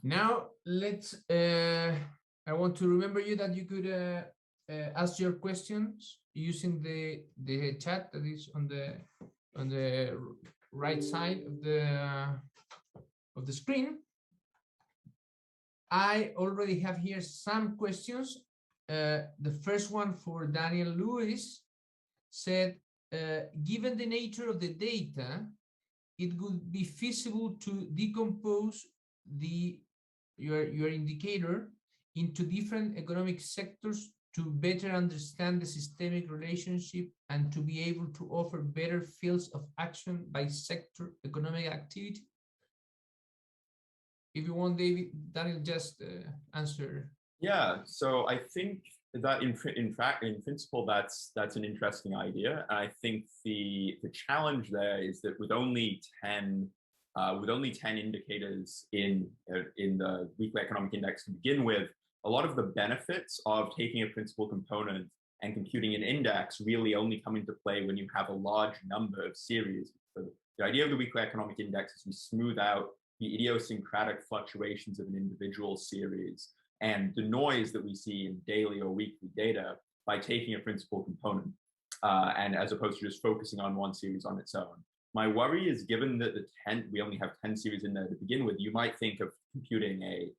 Now let's. I want to remember you that you could ask your questions using the chat that is on the right side of the screen. I already have here some questions. The first one for Daniel Lewis said, given the nature of the data, it would be feasible to decompose your indicator into different economic sectors to better understand the systemic relationship and to be able to offer better fields of action by sector economic activity. If you want, David, Daniel, just answer. Yeah, so I think that in principle, that's an interesting idea. I think the challenge there is that with only 10 indicators in the weekly economic index to begin with, a lot of the benefits of taking a principal component and computing an index really only come into play when you have a large number of series. So the idea of the weekly economic index is we smooth out the idiosyncratic fluctuations of an individual series and the noise that we see in daily or weekly data by taking a principal component, and as opposed to just focusing on one series on its own. My worry is, given that we only have 10 series in there to begin with, you might think of computing a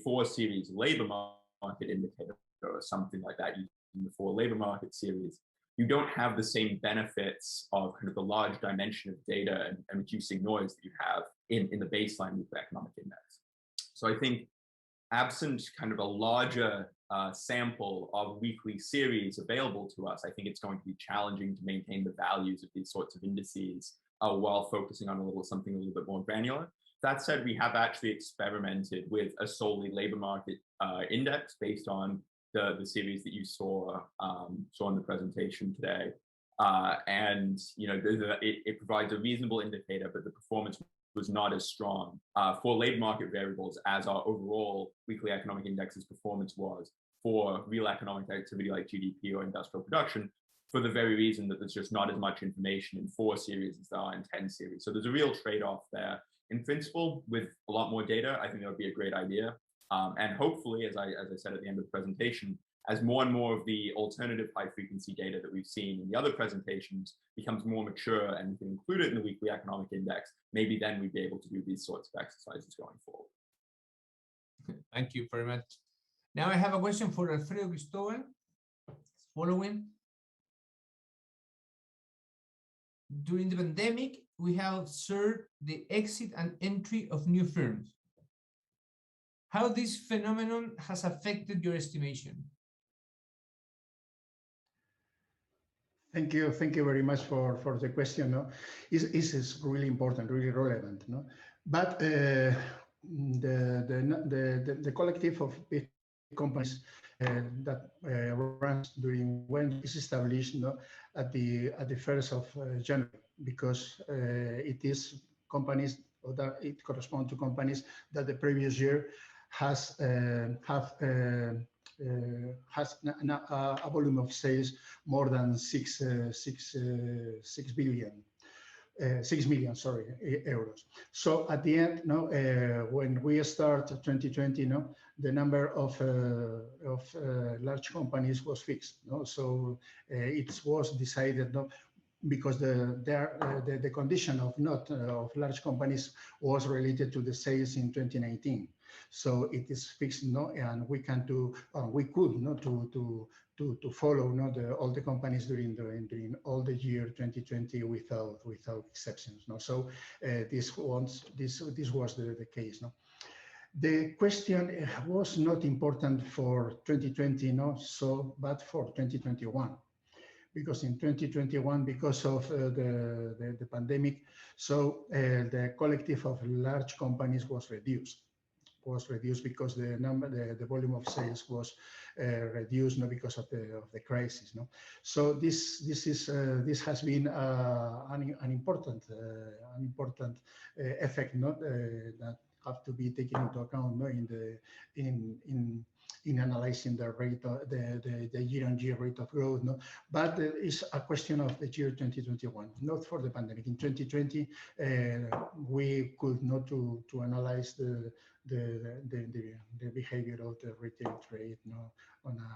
4-series labor market indicator or something like that using the 4 labor market series. You don't have the same benefits of kind of the large dimension of data and reducing noise that you have in the baseline weekly economic index. So I think absent kind of a larger sample of weekly series available to us, I think it's going to be challenging to maintain the values of these sorts of indices while focusing on something a little bit more granular. That said, we have actually experimented with a solely labor market index based on the series that you saw in the presentation today. And it provides a reasonable indicator, but the performance was not as strong for labor market variables as our overall weekly economic index's performance was for real economic activity like GDP or industrial production, for the very reason that there's just not as much information in 4 series as there are in 10 series. So there's a real trade-off there. In principle, with a lot more data, I think that would be a great idea. And hopefully, as I said at the end of the presentation, as more and more of the alternative high-frequency data that we've seen in the other presentations becomes more mature and we can include it in the weekly economic index, maybe then we'd be able to do these sorts of exercises going forward. Thank you very much. Now I have a question for Alfredo Cristobal. Following. During the pandemic, we have observed the exit and entry of new firms. How this phenomenon has affected your estimation? Thank you very much for the question. No, this is really important, really relevant. No, but the collective of big companies that runs during when is established, no, at the 1st of January, because it is companies, or that it corresponds to companies that the previous year has a volume of sales more than 6 million, sorry, euros. So at the end, no, when we start 2020, no, the number of large companies was fixed. No, so it was decided, no, because the condition of large companies was related to the sales in 2019. So it is fixed, no, and we can do, we could, no, to follow, no, all the companies during all the year 2020 without exceptions, no. So this was the case, no. The question was not important for 2020, no, so but for 2021. Because in 2021, because of the pandemic, so the collective of large companies was reduced because the volume of sales was reduced, no, because of the crisis, no. So this has been an important effect, no, that have to be taken into account, no, in in analyzing the rate of the year-on-year rate of growth. No, but it's a question of the year 2021, not for the pandemic. In 2020, we could not to analyze the behavior of the retail trade, no, on a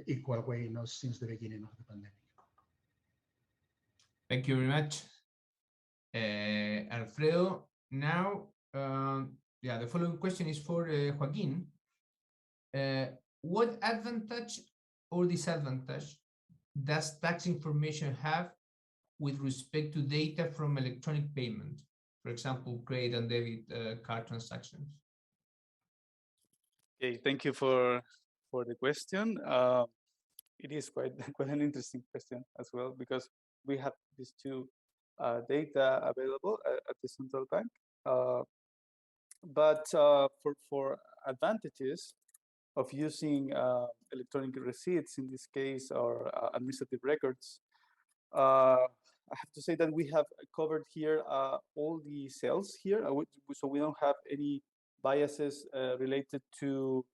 equal way, no, since the beginning of the pandemic. Thank you very much, Alfredo. Now, yeah, the following question is for Joaquin. What advantage or disadvantage does tax information have with respect to data from electronic payment, for example, credit and debit card transactions? Okay, thank you for the question. It is quite an interesting question as well, because we have these two data available at the central bank. But for advantages of using electronic receipts, in this case, or administrative records, I have to say that we have covered here all the cells here, so we don't have any biases related to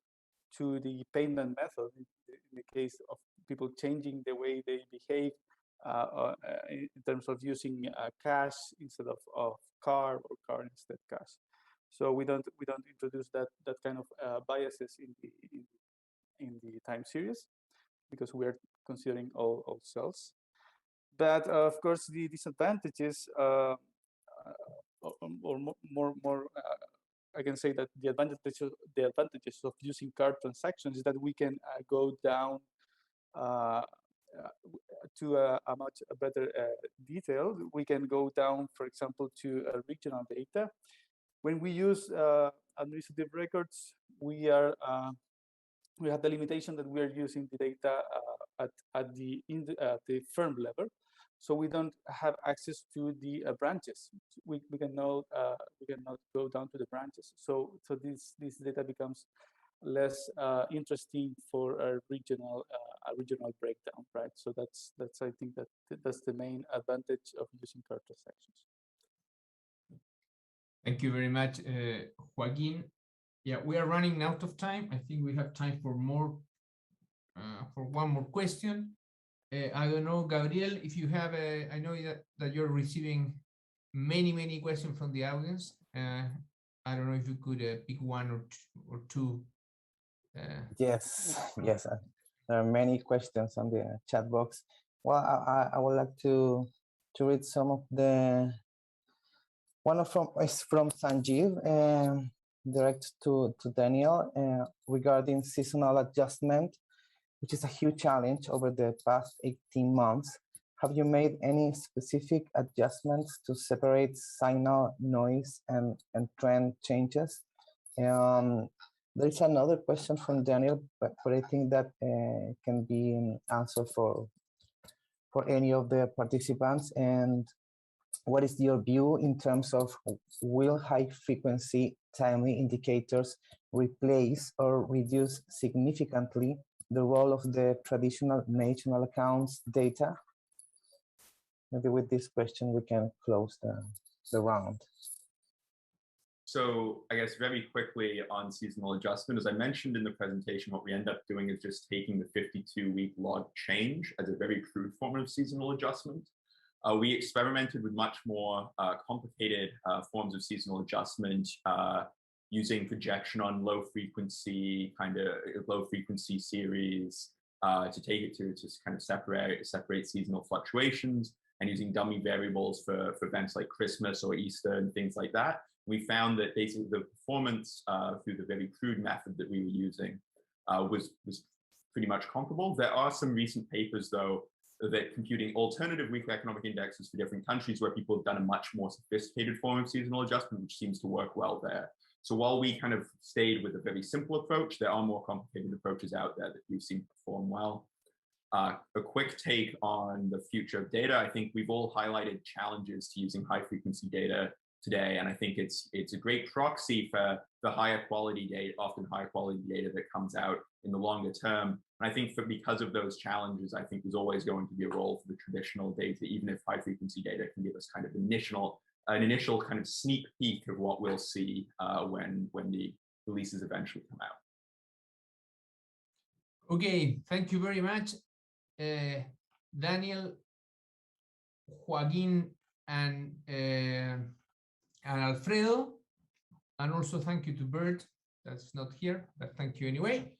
the payment method in the case of people changing the way they behave in terms of using cash instead of card, or card instead cash. So we don't introduce that kind of biases in the time series, because we are considering all cells. But of course, the disadvantages, or more, I can say that the advantages of using card transactions is that we can go down to a much better detail. We can go down, for example, to regional data. When we use administrative records, we have the limitation that we are using the data at the firm level, so we don't have access to the branches. We cannot go down to the branches. So this data becomes less interesting for a regional breakdown, right? So that's I think that's the main advantage of using card transactions. Thank you very much, Joaquin. Yeah, we are running out of time. I think we have time for one more question. I don't know, Gabriel, if you have I know that you're receiving many questions from the audience. I don't know if you could pick one or two. Yes. There are many questions on the chat box. Well, I would like to read some of the. One is from Sanjeev, direct to Daniel, regarding seasonal adjustment, which is a huge challenge over the past 18 months. Have you made any specific adjustments to separate signal noise and trend changes? There is another question from Daniel, but I think that can be answered for any of the participants. And what is your view in terms of will high-frequency timely indicators replace or reduce significantly the role of the traditional national accounts data? Maybe with this question, we can close the round. So I guess very quickly on seasonal adjustment, as I mentioned in the presentation, what we end up doing is just taking the 52-week log change as a very crude form of seasonal adjustment. We experimented with much more complicated forms of seasonal adjustment using projection on low frequency series to take it to kind of separate seasonal fluctuations, and using dummy variables for events like Christmas or Easter and things like that. We found that basically the performance through the very crude method that we were using was pretty much comparable. There are some recent papers, though, that computing alternative weekly economic indexes for different countries where people have done a much more sophisticated form of seasonal adjustment, which seems to work well there. So while we kind of stayed with a very simple approach, there are more complicated approaches out there that we've seen perform well. A quick take on the future of data. I think we've all highlighted challenges to using high frequency data today, and I think it's a great proxy for the higher quality data, often higher quality data that comes out in the longer term. And I think because of those challenges, I think there's always going to be a role for the traditional data, even if high frequency data can give us kind of an initial kind of sneak peek of what we'll see when the releases eventually come out. Okay, thank you very much, Daniel, Joaquin, and Alfredo. And also thank you to Bert, that's not here, but thank you anyway.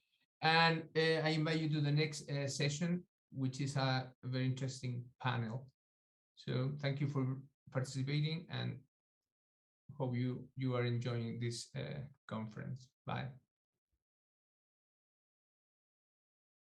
And I invite you to the next session, which is a very interesting panel. So thank you for participating and hope you are enjoying this conference. Bye.